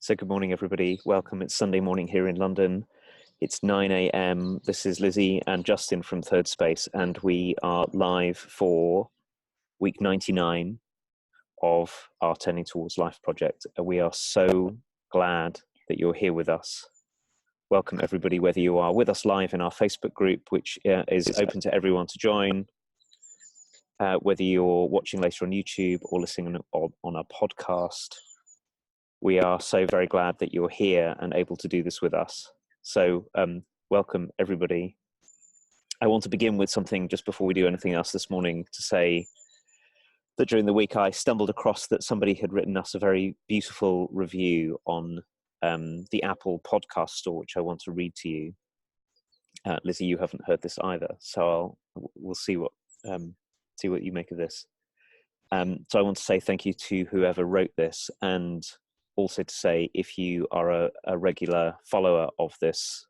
So good morning, everybody. Welcome. It's Sunday morning here in London. It's 9 a.m. This is Lizzie and Justin from Thirdspace, and we are live for week 99 of our Turning Towards Life project. We are so glad that you're here with us. Welcome, everybody, whether you are with us live in our Facebook group, which is open to everyone to join, whether you're watching later on YouTube or listening on a podcast. We are so very glad that you're here and able to do this with us. So welcome, everybody. I want to begin with something just before we do anything else this morning, to say that during the week I stumbled across that somebody had written us a very beautiful review on the Apple podcast store, which I want to read to you. Lizzie, you haven't heard this either, so we'll see what you make of this. So I want to say thank you to whoever wrote this, and also to say, if you are a regular follower of this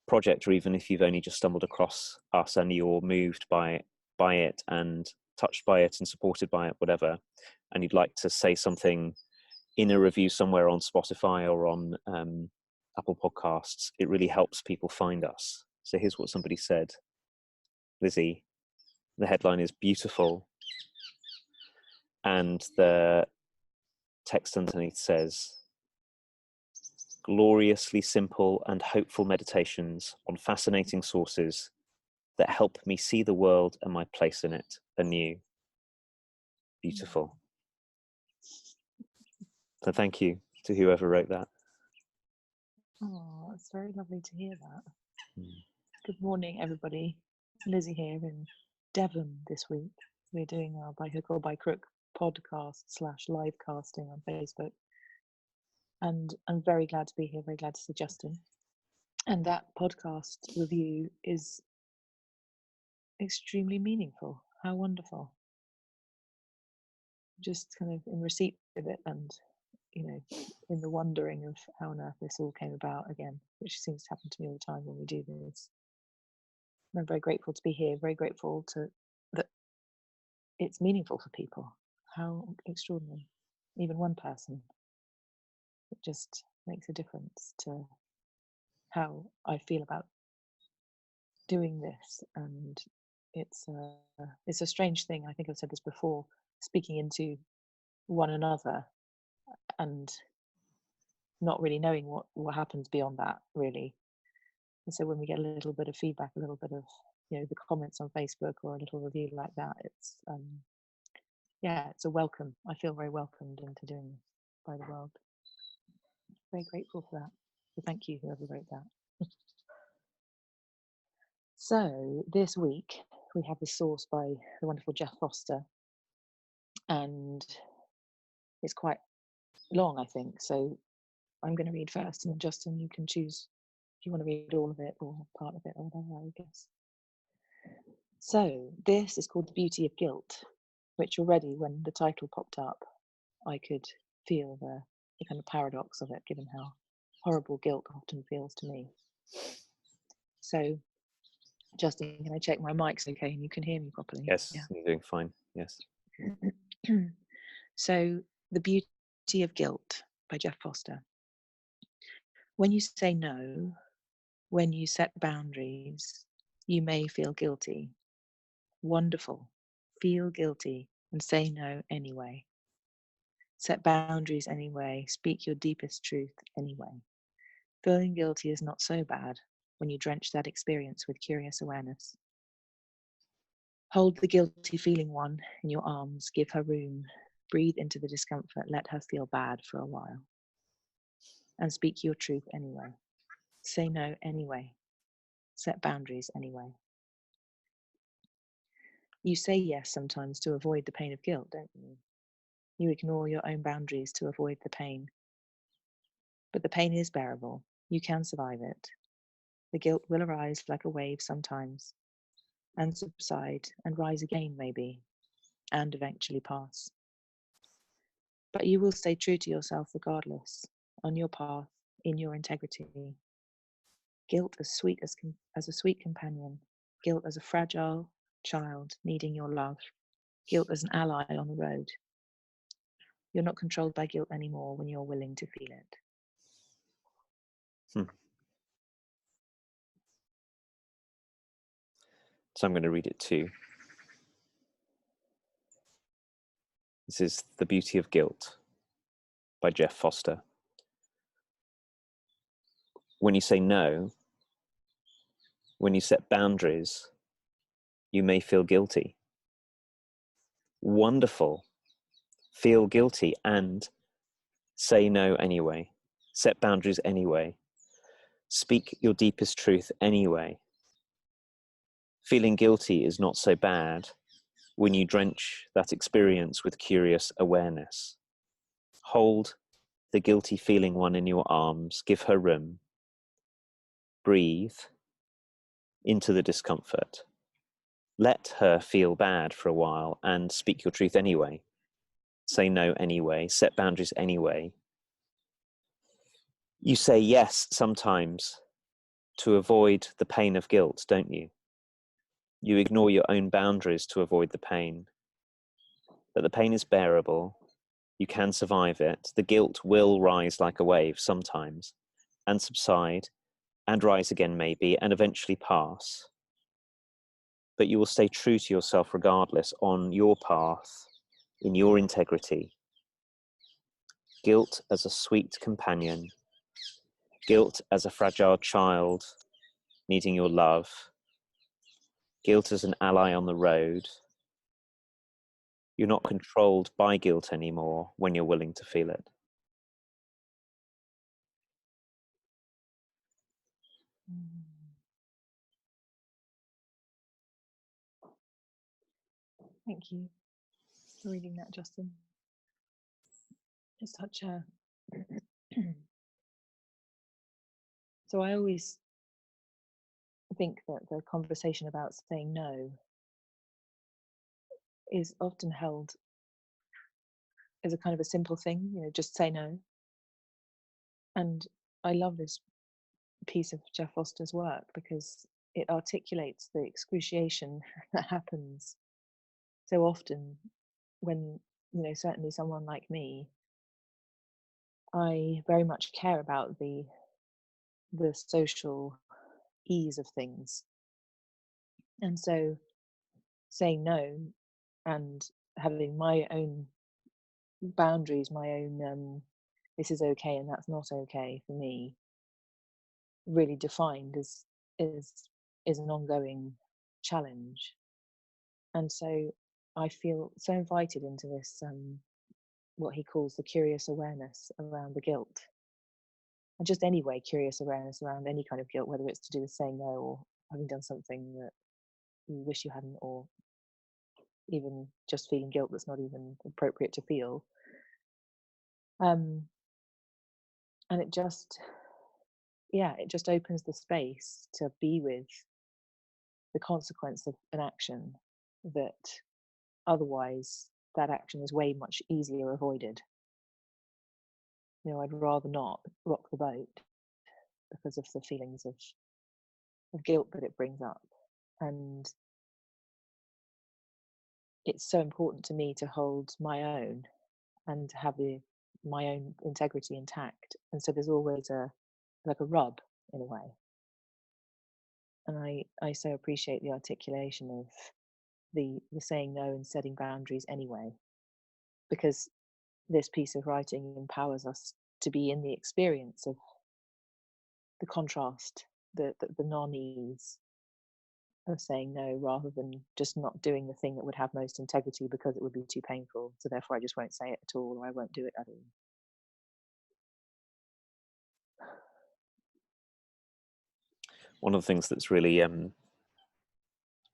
project, or even if you've only just stumbled across us and you're moved by it and touched by it and supported by it, whatever, and you'd like to say something in a review somewhere on Spotify or on Apple Podcasts, it really helps people find us. So here's what somebody said. Lizzie, the headline is beautiful, and the text underneath says, gloriously simple and hopeful meditations on fascinating sources that help me see the world and my place in it anew. Beautiful. So thank you to whoever wrote that. Oh, it's very lovely to hear that. Good morning, everybody. Lizzie here in Devon this week. We're doing our By Hook or By Crook podcast / live casting on Facebook. And I'm very glad to be here, very glad to see Justin. And that podcast review is extremely meaningful. How wonderful. Just kind of in receipt of it, and, you know, in the wondering of how on earth this all came about again, which seems to happen to me all the time when we do this. And I'm very grateful to be here, very grateful that it's meaningful for people. How extraordinary. Even one person. It just makes a difference to how I feel about doing this. And it's a strange thing. I think I've said this before, speaking into one another and not really knowing what happens beyond that, really. And so when we get a little bit of feedback, a little bit of, you know, the comments on Facebook or a little review like that, it's it's a welcome. I feel very welcomed into doing this by the world. Very grateful for that. So thank you, whoever wrote that. So this week we have the source by the wonderful Jeff Foster, and it's quite long, I think. So I'm going to read first, and then Justin, you can choose if you want to read all of it or part of it or whatever, I guess. So this is called The Beauty of Guilt, which already, when the title popped up, I could feel the kind of paradox of it, given how horrible guilt often feels to me. So, Justin, can I check my mic's okay and you can hear me properly? Yes, yeah. You're doing fine, yes. So, The Beauty of Guilt by Jeff Foster. When you say no, when you set boundaries, you may feel guilty. Wonderful. Feel guilty and say no anyway. Set boundaries anyway. Speak your deepest truth anyway. Feeling guilty is not so bad when you drench that experience with curious awareness. Hold the guilty feeling one in your arms. Give her room. Breathe into the discomfort. Let her feel bad for a while. And speak your truth anyway. Say no anyway. Set boundaries anyway. You say yes sometimes to avoid the pain of guilt, don't you? You ignore your own boundaries to avoid the pain. But the pain is bearable. You can survive it. The guilt will arise like a wave sometimes, and subside and rise again maybe, and eventually pass. But you will stay true to yourself regardless, on your path, in your integrity. Guilt as sweet as a sweet companion. Guilt as a fragile child needing your love. Guilt as an ally on the road. You're not controlled by guilt anymore when you're willing to feel it. So I'm going to read it too. This is The Beauty of Guilt by Jeff Foster. When you say no, when you set boundaries, you may feel guilty. Wonderful. Feel guilty and say no anyway. Set boundaries anyway. Speak your deepest truth anyway. Feeling guilty is not so bad when you drench that experience with curious awareness. Hold the guilty feeling one in your arms. Give her room. Breathe into the discomfort. Let her feel bad for a while and speak your truth anyway. Say no anyway. Set boundaries anyway. You say yes sometimes to avoid the pain of guilt, don't you? You ignore your own boundaries to avoid the pain. But the pain is bearable. You can survive it. The guilt will rise like a wave sometimes and subside and rise again maybe and eventually pass. But you will stay true to yourself regardless on your path, in your integrity. Guilt as a sweet companion. Guilt as a fragile child needing your love. Guilt as an ally on the road. You're not controlled by guilt anymore when you're willing to feel it. Thank you for reading that, Justin. It's such a... So I always think that the conversation about saying no is often held as a kind of a simple thing, just say no. And I love this piece of Jeff Foster's work because it articulates the excruciation that happens so often when, certainly someone like me, I very much care about the social ease of things. And so saying no and having my own boundaries, my own this is okay and that's not okay for me, really defined is an ongoing challenge. And so I feel so invited into this what he calls the curious awareness around the guilt. And just anyway, curious awareness around any kind of guilt, whether it's to do with saying no or having done something that you wish you hadn't, or even just feeling guilt that's not even appropriate to feel. And it just opens the space to be with the consequence of an action that otherwise that action is way much easier avoided. I'd rather not rock the boat because of the feelings of guilt that it brings up. And it's so important to me to hold my own and to have my own integrity intact. And so there's always a rub in a way. And I so appreciate the articulation of the saying no and setting boundaries anyway, because this piece of writing empowers us to be in the experience of the contrast, the non-ease of saying no, rather than just not doing the thing that would have most integrity because it would be too painful. So therefore I just won't say it at all, or I won't do it at all. One of the things that's really been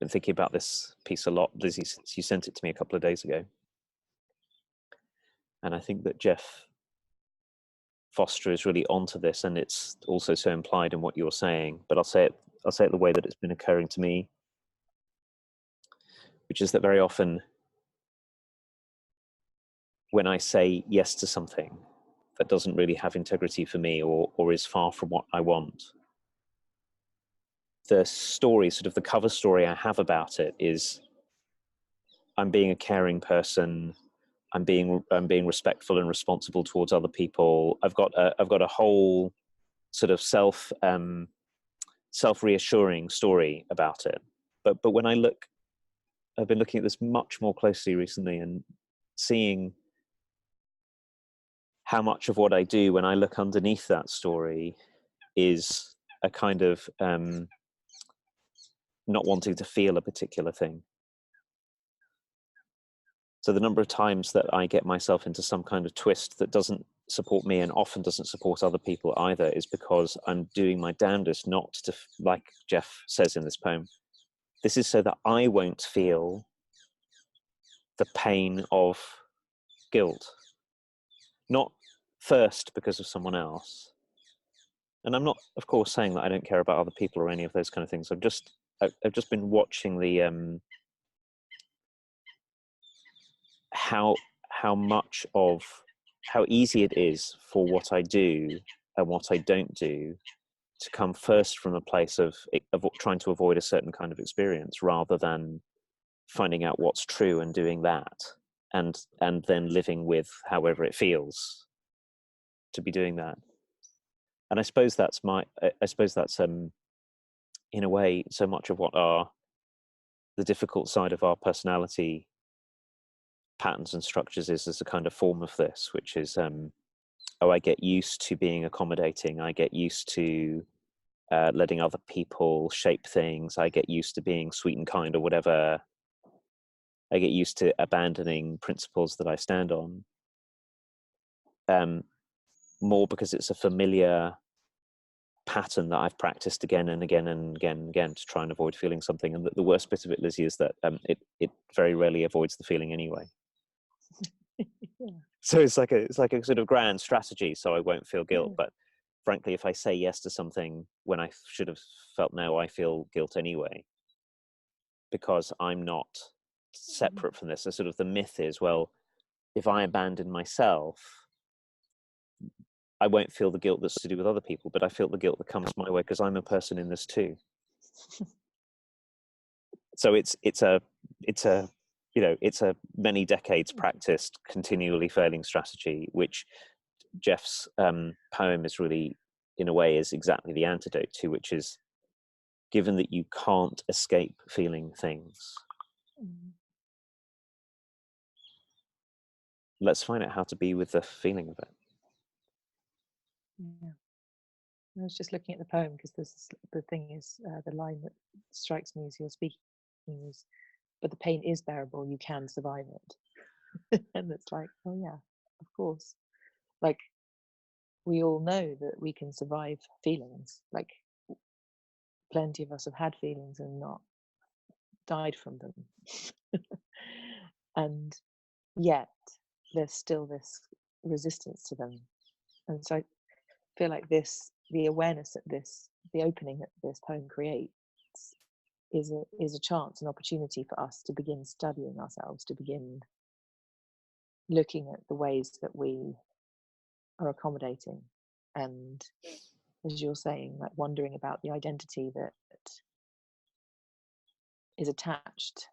thinking about this piece a lot, Lizzie, since you sent it to me a couple of days ago. And I think that Jeff Foster is really onto this, and it's also so implied in what you're saying, but I'll say it the way that it's been occurring to me, which is that very often when I say yes to something that doesn't really have integrity for me or is far from what I want, the story, sort of the cover story I have about it is I'm being a caring person, I'm being respectful and responsible towards other people. I've got a whole sort of self reassuring story about it. But when I've been looking at this much more closely recently and seeing how much of what I do when I look underneath that story is a kind of not wanting to feel a particular thing. So the number of times that I get myself into some kind of twist that doesn't support me and often doesn't support other people either is because I'm doing my damnedest not to, like Jeff says in this poem, this is so that I won't feel the pain of guilt. Not first because of someone else. And I'm not, of course, saying that I don't care about other people or any of those kind of things. I've just been watching the how easy it is for what I do and what I don't do to come first from a place of trying to avoid a certain kind of experience rather than finding out what's true and doing that and then living with however it feels to be doing that. And I suppose that's in a way so much of what the difficult side of our personality patterns and structures is as a kind of form of this, which is I get used to being accommodating, I get used to letting other people shape things, I get used to being sweet and kind or whatever, I get used to abandoning principles that I stand on, more because it's a familiar pattern that I've practiced again and again and again and again to try and avoid feeling something. And the worst bit of it, Lizzie, is that it very rarely avoids the feeling anyway. Yeah. So it's like a sort of grand strategy so I won't feel guilt. But frankly, if I say yes to something when I should have felt no, I feel guilt anyway because I'm not separate from this. So sort of the myth is, well, if I abandon myself, I won't feel the guilt that's to do with other people, but I feel the guilt that comes my way because I'm a person in this too. So it's a many decades practiced, continually failing strategy, which Jeff's poem is really, in a way, is exactly the antidote to, which is, given that you can't escape feeling things, let's find out how to be with the feeling of it. Yeah. I was just looking at the poem because the thing is, the line that strikes me as you're speaking is, but the pain is bearable, you can survive it. And it's like, oh yeah, of course. Like, we all know that we can survive feelings. Like, plenty of us have had feelings and not died from them. And yet, there's still this resistance to them. And so I feel like the awareness that the opening that this poem creates is a chance, an opportunity for us to begin studying ourselves, to begin looking at the ways that we are accommodating, and, as you're saying, like wondering about the identity that is attached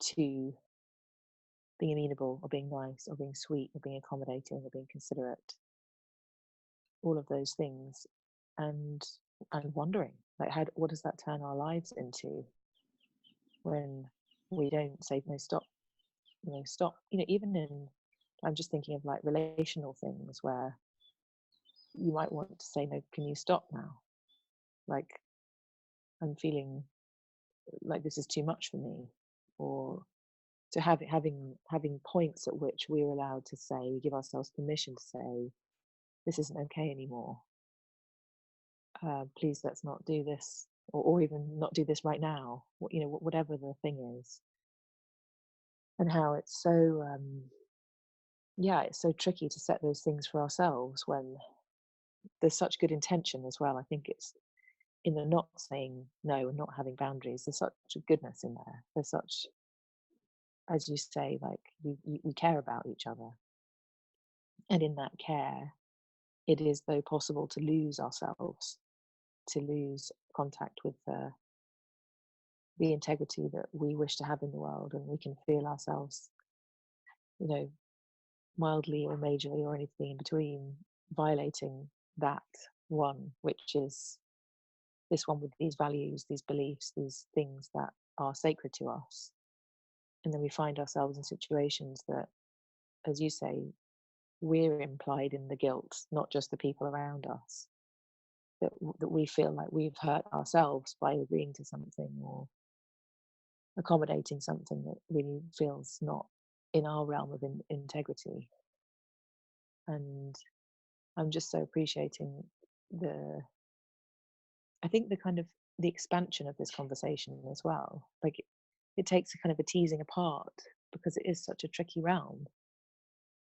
to being amenable or being nice or being sweet or being accommodating or being considerate, all of those things, and wondering, like, what does that turn our lives into when we don't say no, stop, stop, even in, I'm just thinking of like relational things where you might want to say no, can you stop now, like, I'm feeling like this is too much for me, or to having points at which we're allowed to say, we give ourselves permission to say, this isn't okay anymore, please let's not do this, or even not do this right now, whatever the thing is. And how it's so it's so tricky to set those things for ourselves when there's such good intention as well. I think it's in the not saying no and not having boundaries, there's such a goodness in there. There's such, as you say, like we care about each other, and in that care, it is though possible to lose ourselves, to lose contact with the integrity that we wish to have in the world, and we can feel ourselves you know, mildly or majorly or anything in between, violating that one, which is this one with these values, these beliefs, these things that are sacred to us. And then we find ourselves in situations that, as you say, we're implied in the guilt, not just the people around us, that we feel like we've hurt ourselves by agreeing to something or accommodating something that really feels not in our realm of integrity. And I'm just so appreciating I think the kind of the expansion of this conversation as well. Like it takes a kind of a teasing apart, because it is such a tricky realm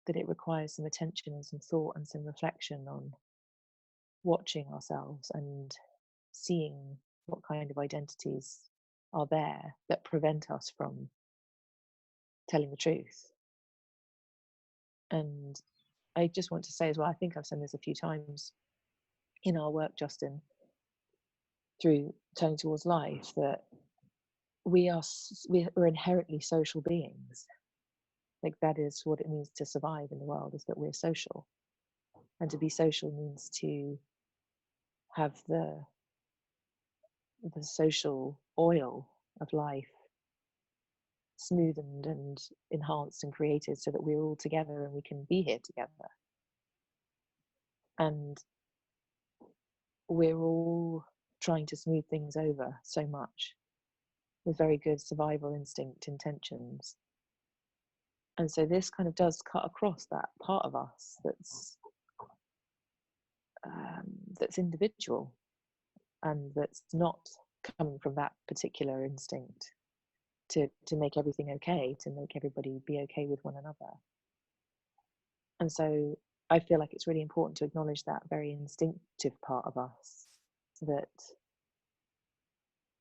that it requires some attention and some thought and some reflection on watching ourselves and seeing what kind of identities are there that prevent us from telling the truth. And I just want to say as well, I think I've said this a few times in our work, Justin, through Turning Towards Life, that we're inherently social beings. Like that is what it means to survive in the world, is that we're social. And to be social means to have the social oil of life smoothened and enhanced and created so that we're all together and we can be here together. And we're all trying to smooth things over so much with very good survival instinct intentions. And so this kind of does cut across that part of us that's individual and that's not coming from that particular instinct to make everything okay, to make everybody be okay with one another. And so I feel like it's really important to acknowledge that very instinctive part of us that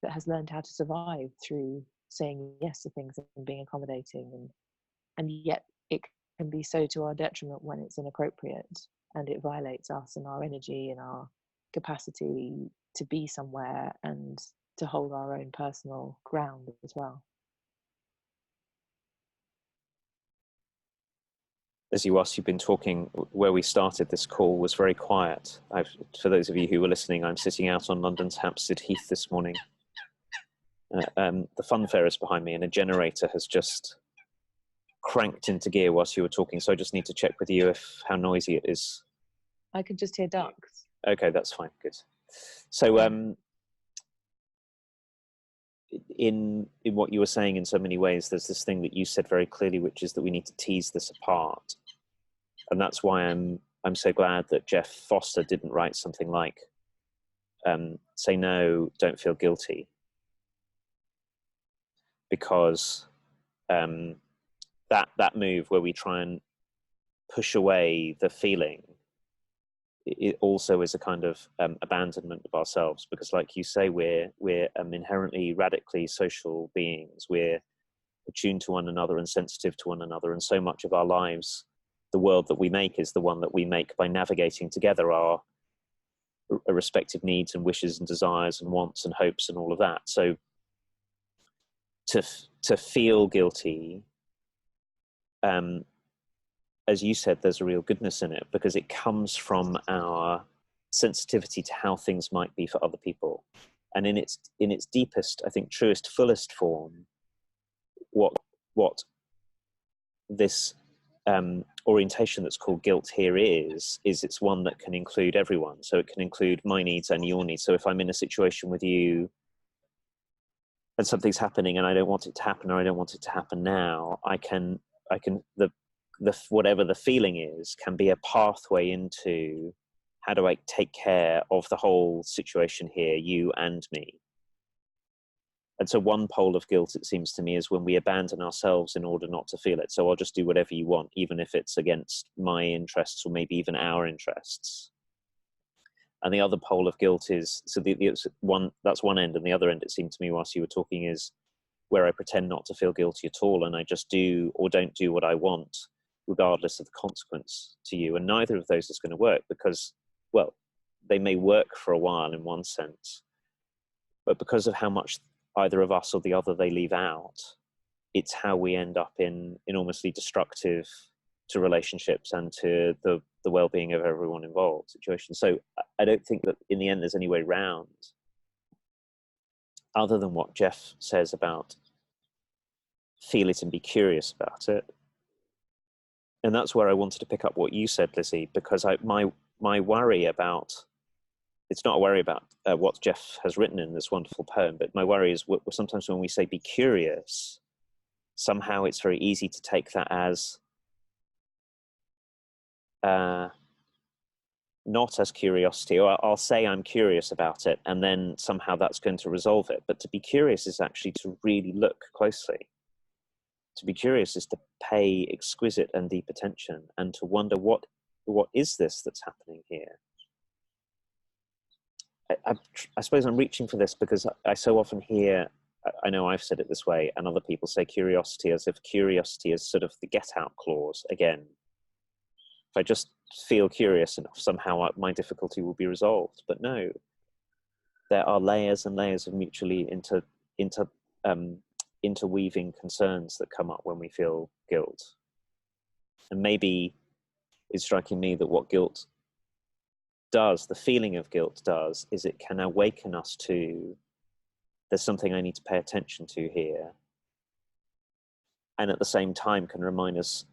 has learned how to survive through saying yes to things and being accommodating, and yet it can be so to our detriment when it's inappropriate and it violates us and our energy and our capacity to be somewhere and to hold our own personal ground as well. As whilst you've been talking, where we started this call was very quiet. For those of you who were listening, I'm sitting out on London's Hampstead Heath this morning. The fun fair is behind me and a generator has just cranked into gear whilst you were talking, so I just need to check with you how noisy it is. I could just hear ducks. Okay, that's fine, good. So in what you were saying, in so many ways, there's this thing that you said very clearly, which is that we need to tease this apart. And that's why I'm so glad that Jeff Foster didn't write something like, say no, don't feel guilty. Because that move where we try and push away the feeling, it also is a kind of abandonment of ourselves, because like you say, we're inherently radically social beings. We're attuned to one another and sensitive to one another, and so much of our lives, the world that we make is the one that we make by navigating together our respective needs and wishes and desires and wants and hopes and all of that. So to feel guilty, as you said, there's a real goodness in it, because it comes from our sensitivity to how things might be for other people. And in its deepest, I think, truest, fullest form, what this orientation that's called guilt here is it's one that can include everyone. So it can include my needs and your needs. So if I'm in a situation with you and something's happening and I don't want it to happen, or I don't want it to happen now, I can the whatever the feeling is can be a pathway into how do I take care of the whole situation here, you and me. And so one pole of guilt, it seems to me, is when we abandon ourselves in order not to feel it. So I'll just do whatever you want, even if it's against my interests or maybe even our interests. And the other pole of guilt is, so that's one end, and the other end, it seemed to me whilst you were talking, is where I pretend not to feel guilty at all, and I just do or don't do what I want, regardless of the consequence to you. And neither of those is going to work, because, well, they may work for a while in one sense, but because of how much either of us or the other they leave out, it's how we end up in enormously destructive to relationships and to the well-being of everyone involved situation. So I don't think that in the end there's any way round, other than what Jeff says about feel it and be curious about it. And that's where I wanted to pick up what you said, Lizzie, because my worry about, it's not a worry about what Jeff has written in this wonderful poem, but my worry is sometimes when we say be curious, somehow it's very easy to take that as not as curiosity, or I'll say I'm curious about it, and then somehow that's going to resolve it. But to be curious is actually to really look closely. To be curious is to pay exquisite and deep attention and to wonder what is this that's happening here. I suppose I'm reaching for this because I so often hear, I know I've said it this way, and other people say curiosity as if curiosity is sort of the get-out clause again. If I just feel curious enough, somehow my difficulty will be resolved. But no, there are layers and layers of mutually interweaving concerns that come up when we feel guilt. And maybe it's striking me that what guilt does, the feeling of guilt does, is it can awaken us to, there's something I need to pay attention to here. And at the same time can remind us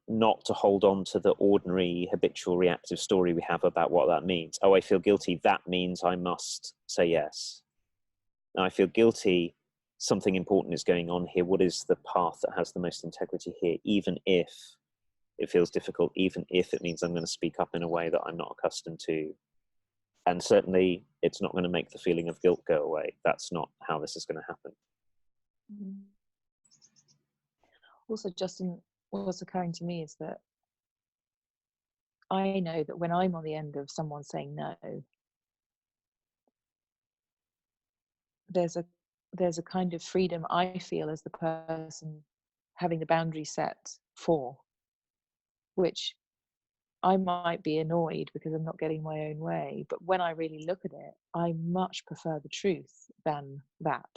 not to hold on to the ordinary habitual reactive story we have about what that means. Oh, I feel guilty, that means I must say yes. Now I feel guilty, something important is going on here. What is the path that has the most integrity here, even if it feels difficult, even if it means I'm going to speak up in a way that I'm not accustomed to. And certainly it's not going to make the feeling of guilt go away. That's not how this is going to happen. Also, Justin, what's occurring to me is that I know that when I'm on the end of someone saying no, there's a kind of freedom I feel as the person having the boundary set for, which I might be annoyed because I'm not getting my own way, but when I really look at it, I much prefer the truth than that.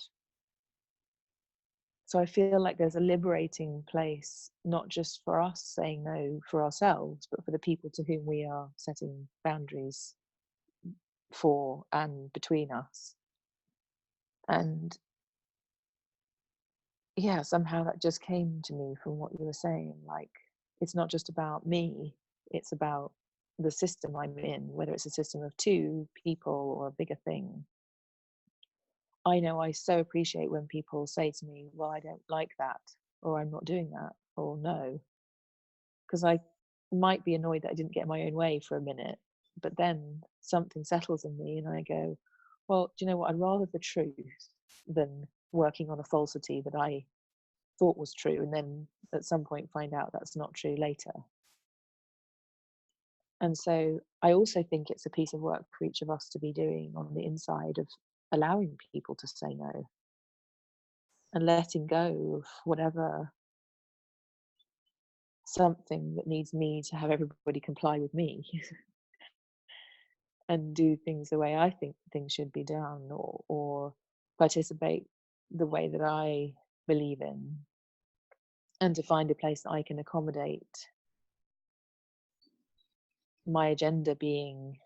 So I feel like there's a liberating place, not just for us saying no for ourselves, but for the people to whom we are setting boundaries for and between us. And yeah, somehow that just came to me from what you were saying. Like, it's not just about me, it's about the system I'm in, whether it's a system of two people or a bigger thing. I know I so appreciate when people say to me, well, I don't like that, or I'm not doing that, or no. Because I might be annoyed that I didn't get my own way for a minute, but then something settles in me and I go, well, do you know what? I'd rather the truth than working on a falsity that I thought was true and then at some point find out that's not true later. And so I also think it's a piece of work for each of us to be doing on the inside of allowing people to say no and letting go of whatever something that needs me to have everybody comply with me and do things the way I think things should be done, or participate the way that I believe in, and to find a place that I can accommodate my agenda being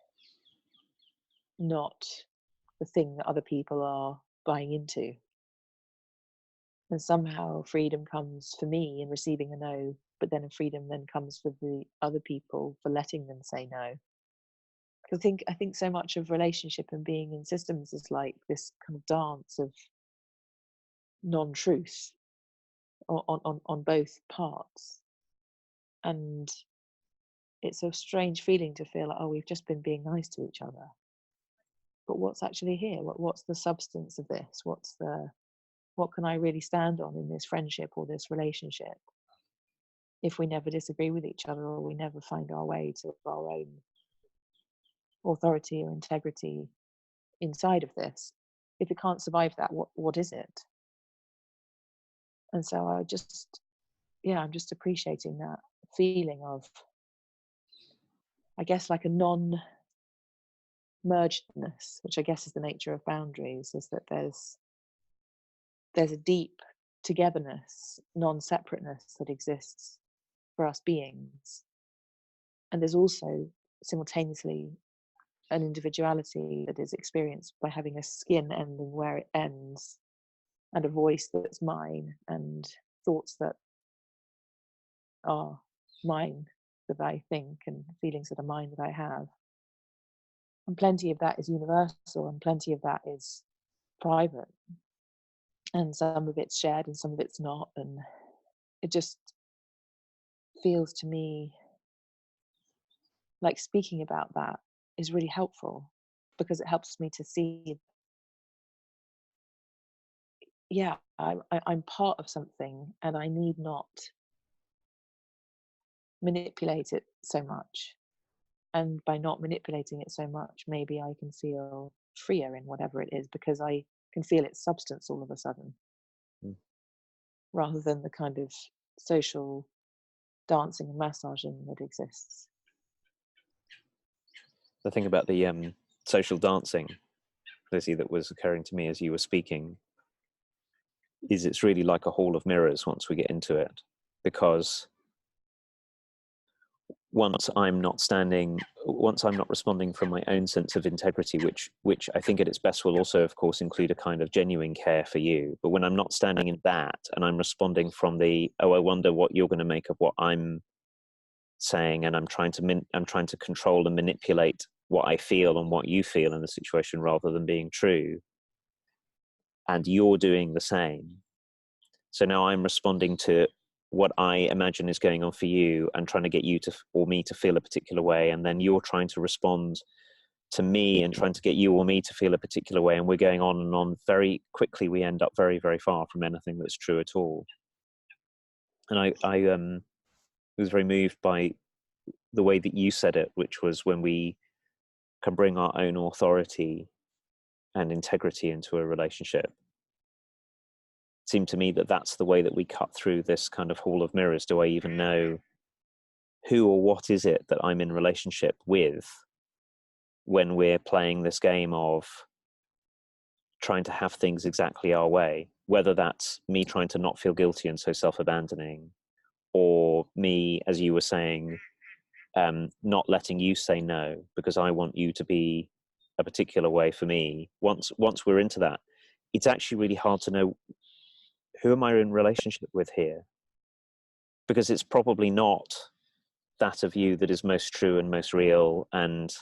not the thing that other people are buying into. And somehow freedom comes for me in receiving a no, but then a freedom then comes for the other people for letting them say no. Because I think so much of relationship and being in systems is like this kind of dance of non-truth on both parts. And it's a strange feeling to feel like, oh, we've just been being nice to each other. But what's actually here? What's the substance of this? What can I really stand on in this friendship or this relationship if we never disagree with each other, or we never find our way to our own authority or integrity inside of this? If it can't survive that, what is it? And so I'm just appreciating that feeling of, I guess, like a non-mergedness, which I guess is the nature of boundaries, is that there's a deep togetherness, non-separateness that exists for us beings. And there's also simultaneously an individuality that is experienced by having a skin ending where it ends, and a voice that's mine, and thoughts that are mine that I think, and feelings that are mine that I have. And plenty of that is universal, and plenty of that is private, and some of it's shared and some of it's not. And it just feels to me like speaking about that is really helpful, because it helps me to see, yeah, I'm part of something, and I need not manipulate it so much. And by not manipulating it so much, maybe I can feel freer in whatever it is, because I can feel its substance all of a sudden, Mm. rather than the kind of social dancing and massaging that exists. The thing about the social dancing, Lizzie, that was occurring to me as you were speaking, is it's really like a hall of mirrors once we get into it, because once I'm not responding from my own sense of integrity, which I think at its best will also, of course, include a kind of genuine care for you. But when I'm not standing in that, and I'm responding from the, oh, I wonder what you're going to make of what I'm saying, and I'm trying to control and manipulate what I feel and what you feel in the situation, rather than being true. And you're doing the same. So now I'm responding to what I imagine is going on for you, and trying to get you to, or me to, feel a particular way. And then you're trying to respond to me and trying to get you or me to feel a particular way. And we're going on and on. Very quickly, we end up very, very far from anything that's true at all. And I was very moved by the way that you said it, which was, when we can bring our own authority and integrity into a relationship, seemed to me that that's the way that we cut through this kind of hall of mirrors. Do I even know who or what is it that I'm in relationship with, when we're playing this game of trying to have things exactly our way, whether that's me trying to not feel guilty and so self-abandoning, or me, as you were saying, not letting you say no because I want you to be a particular way for me. Once we're into that, it's actually really hard to know, who am I in relationship with here? Because it's probably not that of you that is most true and most real and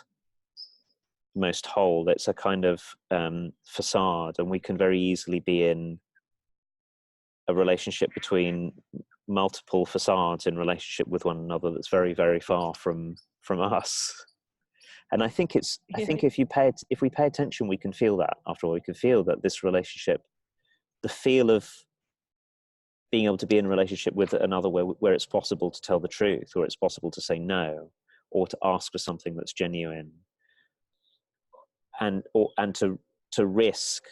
most whole. It's a kind of facade, and we can very easily be in a relationship between multiple facades in relationship with one another that's very, very far from us. And I think if we pay attention, we can feel that. After all, we can feel that this relationship, the feel of being able to be in a relationship with another where it's possible to tell the truth, or it's possible to say no, or to ask for something that's genuine, and to risk,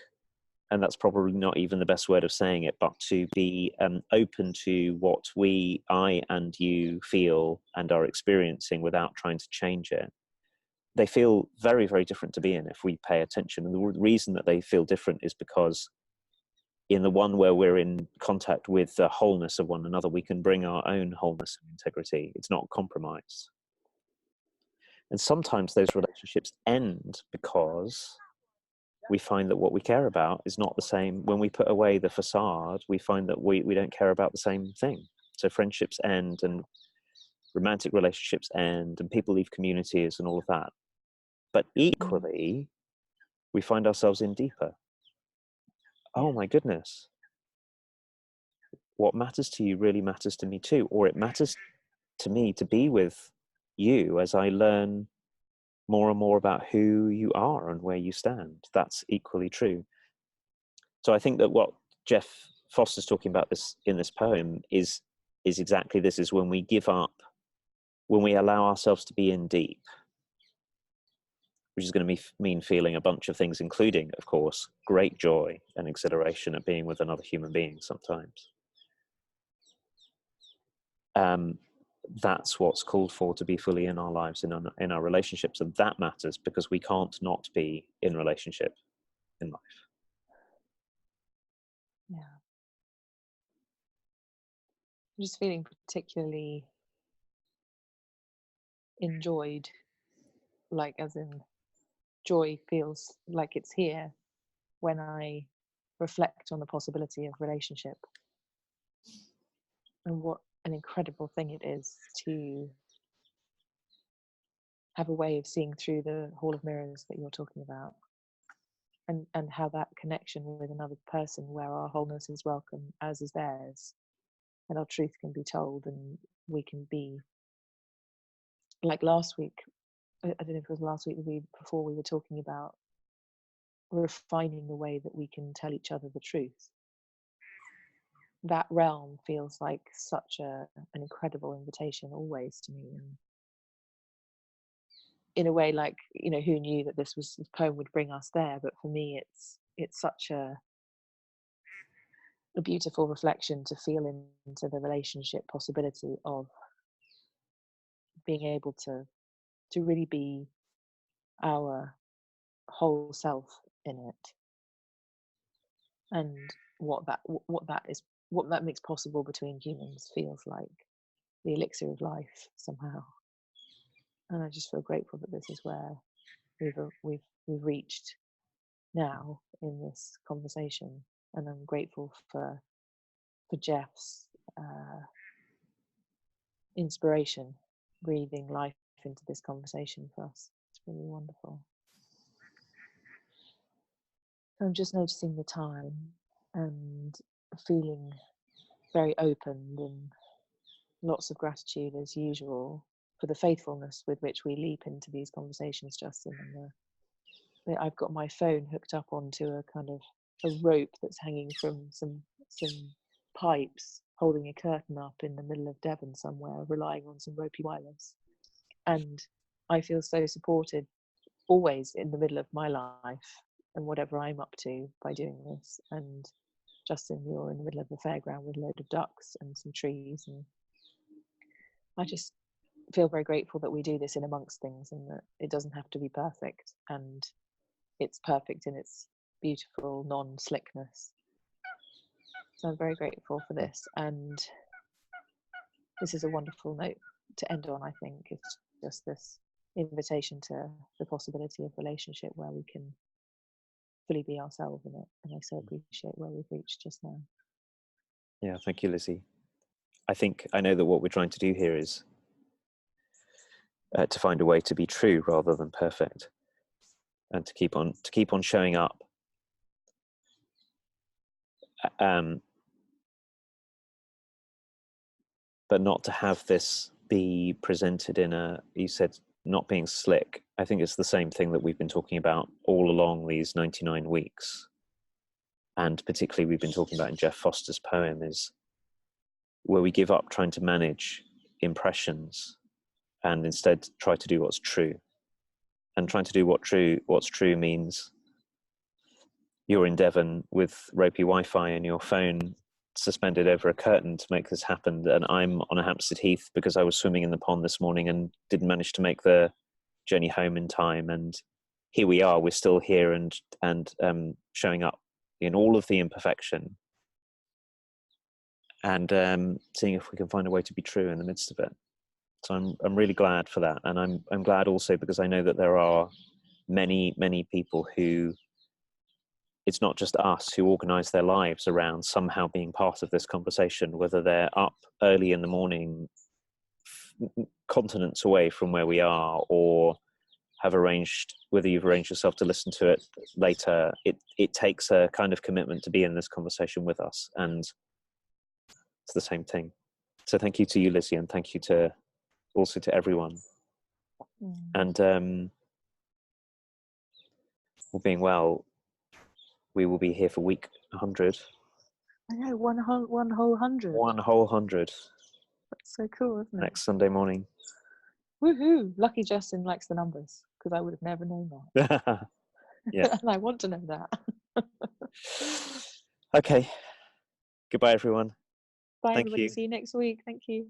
and that's probably not even the best word of saying it, but to be open to what I and you feel and are experiencing without trying to change it. They feel very, very different to be in if we pay attention. And the reason that they feel different is because in the one where we're in contact with the wholeness of one another, we can bring our own wholeness and integrity. It's not compromise. And sometimes those relationships end because we find that what we care about is not the same. When we put away the facade, we find that we don't care about the same thing. So friendships end, and romantic relationships end, and people leave communities and all of that. But equally, we find ourselves in deeper. Oh my goodness. What matters to you really matters to me too. Or it matters to me to be with you as I learn more and more about who you are and where you stand. That's equally true. So I think that what Jeff Foster's talking about in this poem is exactly this, is when we give up, when we allow ourselves to be in deep, which is going to mean feeling a bunch of things, including, of course, great joy and exhilaration at being with another human being sometimes. That's what's called for to be fully in our lives, in our relationships, and that matters because we can't not be in relationship in life. Yeah. just feeling particularly enjoyed, like as in joy feels like it's here when I reflect on the possibility of relationship, and what an incredible thing it is to have a way of seeing through the hall of mirrors that you're talking about, and how that connection with another person where our wholeness is welcome as is theirs, and our truth can be told, and we can be, like last week, I don't know if it was last week, the week before, we were talking about refining the way that we can tell each other the truth. That realm feels like such an incredible invitation always to me, and in a way, like, you know, who knew that this poem would bring us there? But for me, it's such a beautiful reflection to feel into the relationship possibility of being able to really be our whole self in it, and what that makes possible between humans feels like the elixir of life somehow. And I just feel grateful that this is where we've reached now in this conversation, and I'm grateful for Jeff's inspiration, breathing life into this conversation for us. It's really wonderful. I'm just noticing the time and feeling very opened, and lots of gratitude as usual for the faithfulness with which we leap into these conversations, Justin. And I've got my phone hooked up onto a kind of a rope that's hanging from some pipes, holding a curtain up in the middle of Devon somewhere, relying on some ropey wires. And I feel so supported always in the middle of my life and whatever I'm up to by doing this. And Justin, you're in the middle of the fairground with a load of ducks and some trees, and I just feel very grateful that we do this in amongst things, and that it doesn't have to be perfect, and it's perfect in its beautiful non-slickness. So I'm very grateful for this, and this is a wonderful note to end on. I think it's just this invitation to the possibility of relationship where we can fully be ourselves in it, and I so appreciate where we've reached just now. Yeah, thank you, Lizzie. I know that what we're trying to do here is to find a way to be true rather than perfect, and to keep on showing up, but not to have this be presented in a, you said, not being slick. I think it's the same thing that we've been talking about all along these 99 weeks, and particularly we've been talking about in Jeff Foster's poem, is where we give up trying to manage impressions and instead try to do what's true. And trying to do what's true means you're in Devon with ropey Wi-Fi and your phone suspended over a curtain to make this happen, and I'm on a Hampstead Heath because I was swimming in the pond this morning and didn't manage to make the journey home in time. And here we are, we're still here and showing up in all of the imperfection, and seeing if we can find a way to be true in the midst of it. So I'm really glad for that, and I'm glad also because I know that there are many people who, it's not just us, who organise their lives around somehow being part of this conversation, whether they're up early in the morning, continents away from where we are, or have arranged, whether you've arranged yourself to listen to it later. It takes a kind of commitment to be in this conversation with us, and it's the same thing. So thank you to you, Lizzie, and thank you also to everyone. And all being well, we will be here for week 100. I know, one whole 100. One whole 100. That's so cool, isn't it? Next Sunday morning. Woohoo! Lucky Justin likes the numbers, because I would have never known that. Yeah. And I want to know that. Okay. Goodbye, everyone. Bye, Thank everybody. you. See you next week. Thank you.